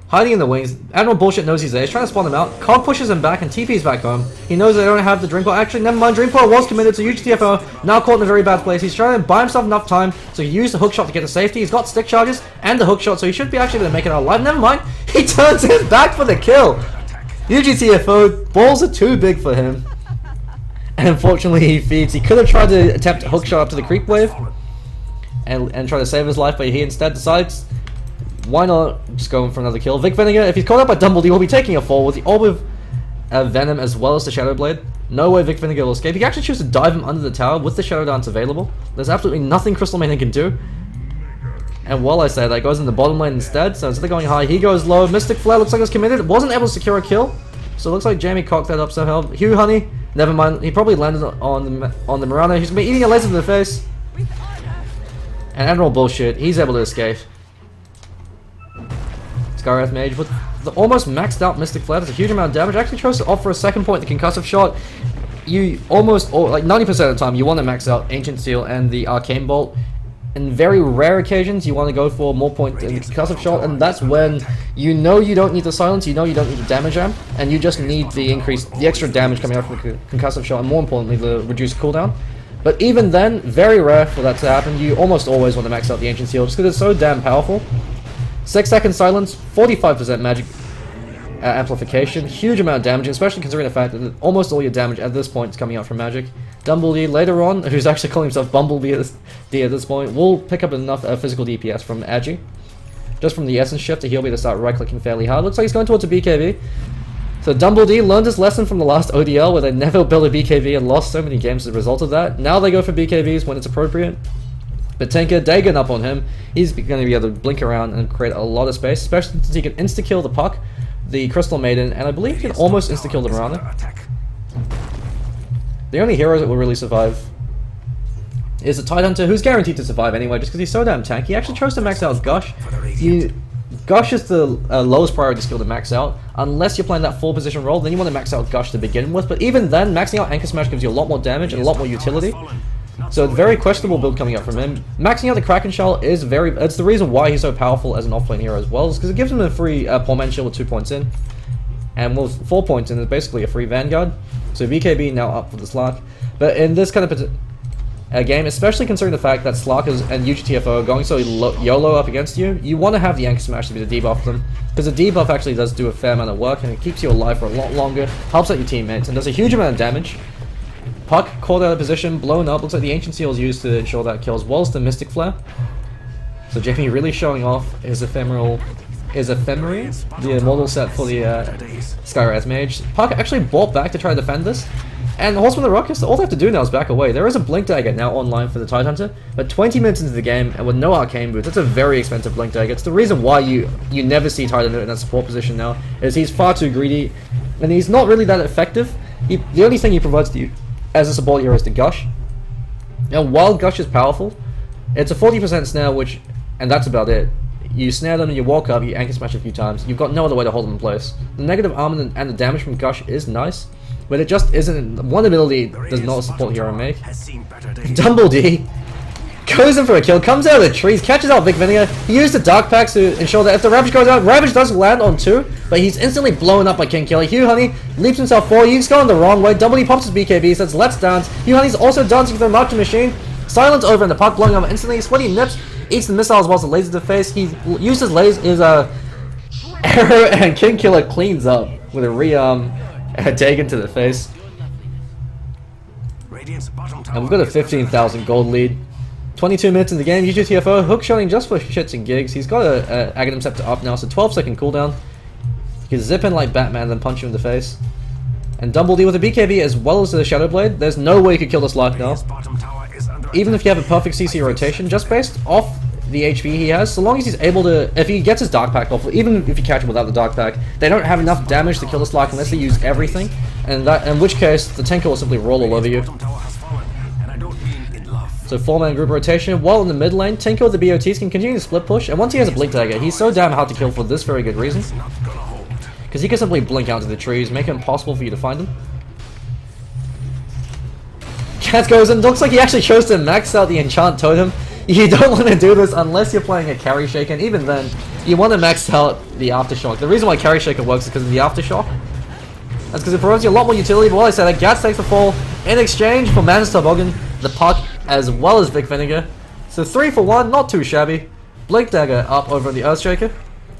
hiding in the wings. Admiral Bullshit knows he's there. He's trying to spawn him out. Cog pushes him back and TP's back home. He knows they don't have the Dream Core. Actually, never mind. Dream Core was committed to huge TFO. Now caught in a very bad place. He's trying to buy himself enough time so he used the hook shot to get to safety. He's got stick charges and the hook shot, so he should be actually able to make it out alive. Never mind. He turns him back for the kill. Huge TFO. Balls are too big for him. And unfortunately, he feeds. He could have tried to attempt a hook shot up to the creep wave and try to save his life, but he instead decides, why not just go in for another kill. Vic Vinegar, if he's caught up by Dumbledy, will be taking a fall with the orb of Venom as well as the Shadow Blade. No way Vic Vinegar will escape. He can actually choose to dive him under the tower with the Shadow Dance available. There's absolutely nothing Crystal Maiden can do. And while I say that, goes in the bottom lane instead. So instead of going high, he goes low. Mystic Flare looks like it's committed. Wasn't able to secure a kill. So it looks like Jamie cocked that up somehow. Hugh Honey, never mind. He probably landed on the Mirana. He's been eating a laser to the face. And Admiral Bullshit, he's able to escape. Skywrath Mage with the almost maxed out Mystic Flare does a huge amount of damage. Actually tries to offer a second point, the concussive shot. You almost, like 90% of the time, you want to max out Ancient Seal and the Arcane Bolt. In very rare occasions, you want to go for more points in the concussive shot, and that's when you know you don't need the silence, you know you don't need the damage amp, and you just need the extra damage coming out from the concussive shot, and more importantly, the reduced cooldown. But even then, very rare for that to happen. You almost always want to max out the Ancient Seal just because it's so damn powerful. 6-second silence, 45% magic amplification, huge amount of damage, especially considering the fact that almost all your damage at this point is coming out from magic. Dumbledy later on, who's actually calling himself Bumblebee at this point, will pick up enough physical DPS from Agi. Just from the Essence Shift, he'll be able to start right-clicking fairly hard. Looks like he's going towards a BKB. So Dumbledy learned his lesson from the last ODL where they never built a BKB and lost so many games as a result of that. Now they go for BKBs when it's appropriate. But Tinker, Dagon up on him. He's going to be able to blink around and create a lot of space, especially since he can insta-kill the Puck, the Crystal Maiden, and I believe he can almost insta-kill the Mirana. The only heroes that will really survive is the Tidehunter, who's guaranteed to survive anyway, just because he's so damn tanky. He actually chose to max out Gush. Gush is the lowest priority skill to max out. Unless you're playing that 4-position role, then you want to max out Gush to begin with. But even then, maxing out Anchor Smash gives you a lot more damage and a lot more utility. So very questionable build coming up from him. Maxing out the Kraken Shell is it's the reason why he's so powerful as an off-lane hero as well, because it gives him a free Poor Man Shield with 2 points in. And with 4 points in, it's basically a free Vanguard. So BKB now up for the Slark. But in this kind of game, especially considering the fact that Slark and UGTFO are going so YOLO up against you, you want to have the Anchor Smash to be the debuff them. Because the debuff actually does do a fair amount of work, and it keeps you alive for a lot longer, helps out your teammates, and does a huge amount of damage. Puck caught out of position, blown up. Looks like the Ancient Seal is used to ensure that kill as well as the Mystic Flare. So Jamie really showing off his Ephemery, the immortal set for the Skywrath Mage. Puck actually bought back to try to defend this. And Horsemen and Ruckus, all they have to do now is back away. There is a Blink Dagger now online for the Tidehunter, but 20 minutes into the game, and with no Arcane Boots, that's a very expensive Blink Dagger. It's the reason why you never see Tidehunter in that support position now, is he's far too greedy, and he's not really that effective. The only thing he provides to you as a support hero is the Gush. Now, while Gush is powerful, it's a 40% snare, and that's about it. You snare them, you walk up, you Anchor Smash a few times, you've got no other way to hold them in place. The negative armor and the damage from Gush is nice, but it just isn't. One ability does not a support hero make. Dumbledy goes in for a kill, comes out of the trees, catches out Vic Vinegar. He used the Dark Packs to ensure that if the Ravage goes out, Ravage does land on 2, but he's instantly blown up by King Killer. Hugh Honey leaps himself forward, he's going the wrong way. Dumbledy pops his BKB, says let's dance. Hugh Honey's also dancing with the Marching Machine. Silence over in the Puck, blowing up instantly. Sweaty Nips eats the missile as well as the laser to the face. He uses his arrow, and King Killer cleans up with a rearm Dagon to the face. And we've got a 15,000 gold lead. 22 minutes in the game, UGTFO, hook shotting just for shits and gigs. He's got a Aghanim Scepter up now, so 12-second cooldown. He can zip in like Batman, then punch you in the face. And Dumbledy with a BKB as well as the Shadow Blade. There's no way you could kill this Slark now. Even if you have a perfect CC rotation, just based off the HP he has, so long as he's able to, if he gets his Dark Pack off, even if you catch him without the Dark Pack, they don't have enough damage to kill the Slark unless they use everything, and in which case, the Tinker will simply roll all over you. So 4-man group rotation, while in the mid lane, Tinker with the BOTs can continue to split push, and once he has a Blink Dagger, he's so damn hard to kill for this very good reason. Because he can simply blink out to the trees, make it impossible for you to find him. Cat goes in, looks like he actually chose to max out the Enchant Totem. You don't want to do this unless you're playing a carry shake, and even then, you want to max out the Aftershock. The reason why Carry Shaker works is because of the Aftershock. That's because it provides you a lot more utility, but while I say that, Gats takes the fall in exchange for Mana's Toboggan, the Puck, as well as Vic Vinegar. So 3 for 1, not too shabby. Blink Dagger up over the Earthshaker.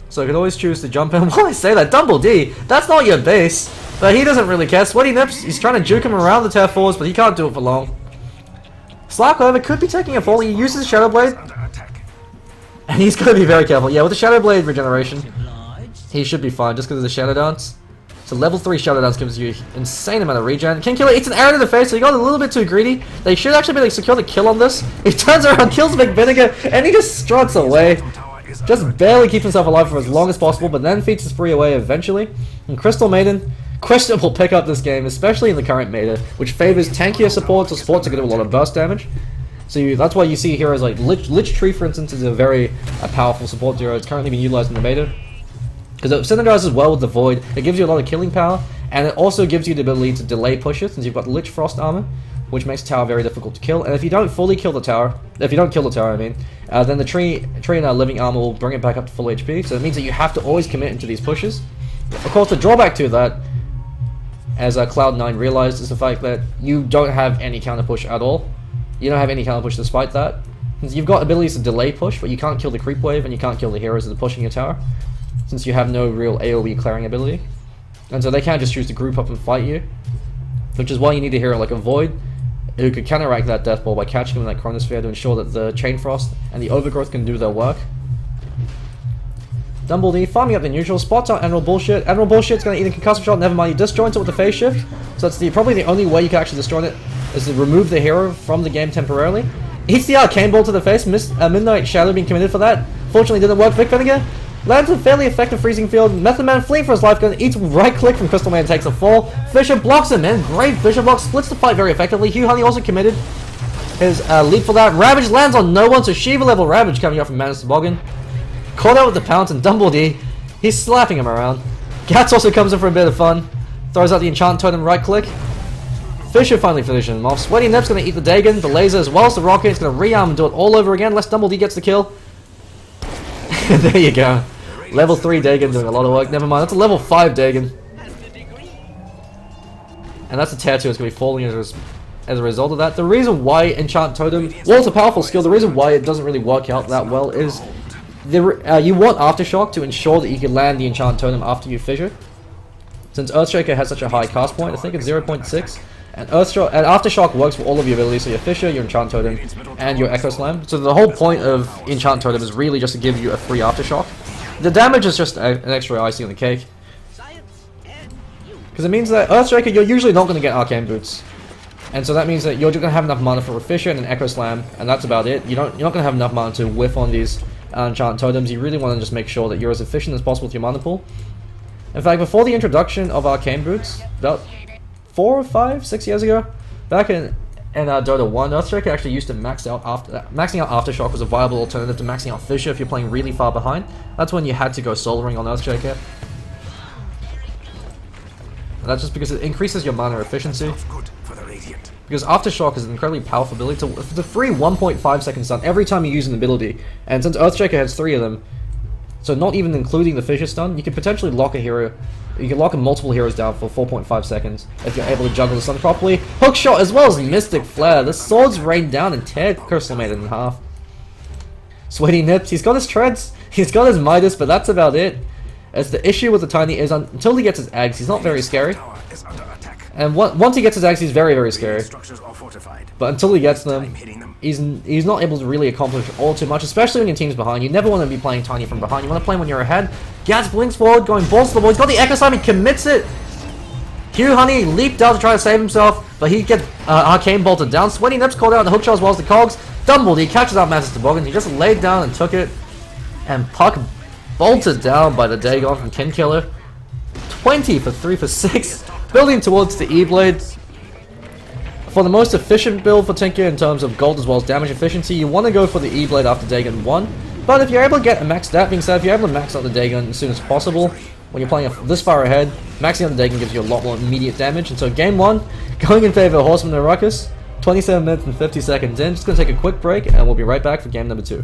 So I can always choose to jump in. While I say that, Dumble D, that's not your base. But he doesn't really care. Sweaty Nips, he's trying to juke him around the Tear Force, but he can't do it for long. Slark, however, could be taking a fall. He uses Shadow Blade. And he's got to be very careful. Yeah, with the Shadow Blade regeneration, he should be fine just because of the Shadow Dance. So level 3 Shadow Dance gives you an insane amount of regen. King Killer eats an arrow to the face, so he got a little bit too greedy. They should actually be able to secure the kill on this. He turns around, kills Big Vinegar, and he just struts away. Just barely keeps himself alive for as long as possible, but then feeds his free away eventually. And Crystal Maiden, questionable pick up this game, especially in the current meta, which favors tankier supports or supports that can do a lot of burst damage. So that's why you see heroes like Lich Tree, for instance, is a very powerful support hero. It's currently being utilized in the meta. Because it synergizes well with the Void, it gives you a lot of killing power, and it also gives you the ability to delay pushes, since you've got Lich Frost armor, which makes the tower very difficult to kill. And if you don't fully kill the tower, then the tree and living armor will bring it back up to full HP, so it means that you have to always commit into these pushes. Of course, the drawback to that, as Cloud9 realized, is the fact that you don't have any counter push at all. You don't have any counter push despite that. You've got abilities to delay push, but you can't kill the creep wave, and you can't kill the heroes that are pushing your tower, since you have no real AoE clearing ability. And so they can't just choose to group up and fight you, which is why you need a hero like a Void, who could counteract that Death Ball by catching him in that Chronosphere to ensure that the Chain Frost and the Overgrowth can do their work. Dumble D farming up the neutral, spots out Admiral Bullshit. Admiral Bullshit's going to eat a concussive shot, never mind, he disjoints it with the phase shift. So that's probably the only way you can actually destroy it, is to remove the hero from the game temporarily. Hits the Arcane Ball to the face, Midnight Shadow being committed for that. Fortunately didn't work. Vic Vinegar lands a fairly effective freezing field. Method Man fleeing for his life gun, eats right click from Crystal Man, takes a fall. Fisher blocks him in, great Fisher block, splits the fight very effectively. Hugh Honey also committed his leap for that. Ravage lands on no one, so Shiva level Ravage coming up from Mana's Toboggan. Caught out with the pounce, and Dumble D, he's slapping him around. Gats also comes in for a bit of fun. Throws out the Enchant Totem, right click. Fisher finally finishes him off. Sweaty Nip's going to eat the Dagon, the laser, as well as the rocket. It's going to re-arm and do it all over again, unless Dumble D gets the kill. There you go. Level 3 Dagon doing a lot of work. Never mind, that's a level 5 Dagon. And that's a Tier 2 that's going to be falling as a result of that. The reason why Enchant Totem, well, it's a powerful skill, the reason why it doesn't really work out that well is you want Aftershock to ensure that you can land the Enchant Totem after you fissure. Since Earthshaker has such a high cast point, I think it's 0.6, and Aftershock works for all of your abilities, so your Fissure, your Enchant Totem, and your Echo Slam. So the whole point of Enchant Totem is really just to give you a free Aftershock. The damage is just an extra icing on the cake. Because it means that Earthshaker, you're usually not going to get Arcane Boots. And so that means that you're just going to have enough mana for a Fissure and an Echo Slam, and that's about it. You're not going to have enough mana to whiff on these Enchant Totems. You really want to just make sure that you're as efficient as possible with your mana pool. In fact, before the introduction of Arcane Boots, about 4 or 5, 6 years ago, back in Dota 1, Earthshaker actually used to maxing out Aftershock was a viable alternative to maxing out Fissure if you're playing really far behind. That's when you had to go soloing on Earthshaker. And that's just because it increases your mana efficiency. Because Aftershock is an incredibly powerful ability to free 1.5 second stun every time you use an ability. And since Earthshaker has 3 of them, so not even including the Fissure stun, you could potentially lock a hero. You can lock multiple heroes down for 4.5 seconds if you're able to juggle the stun properly. Hookshot as well as Mystic Flare. The swords rain down and tear Crystal Maiden in half. Sweaty Nips, he's got his treads, he's got his Midas, but that's about it. As the issue with the Tiny is until he gets his eggs, he's not very scary. And once he gets his eggs, he's very, very scary. But until he gets them, he's not able to really accomplish all too much, especially when your team's behind. You never want to be playing Tiny from behind. You want to play when you're ahead. Gats blinks forward, going balls to the ball. He's got the Echo Slam, he commits it. Hugh Honey leaped out to try to save himself, but he gets Arcane bolted down. Sweaty Nips called out in the hookshot as well as the cogs. Dumble D catches out Mana's Toboggan. He just laid down and took it. And Puck bolted down by the Dagon from Kin Killer. 20 for 3 for 6. Building towards the E-Blade. For the most efficient build for Tinker in terms of gold as well as damage efficiency, you want to go for the E-Blade after Dagon 1. But if you're able to get a max, that being said, if you're able to max out the Dagon as soon as possible, when you're playing this far ahead, maxing out the Dagon gives you a lot more immediate damage. And so game 1, going in favor of Horsemen and Ruckus, 27 minutes and 50 seconds in. Just going to take a quick break, and we'll be right back for game number 2.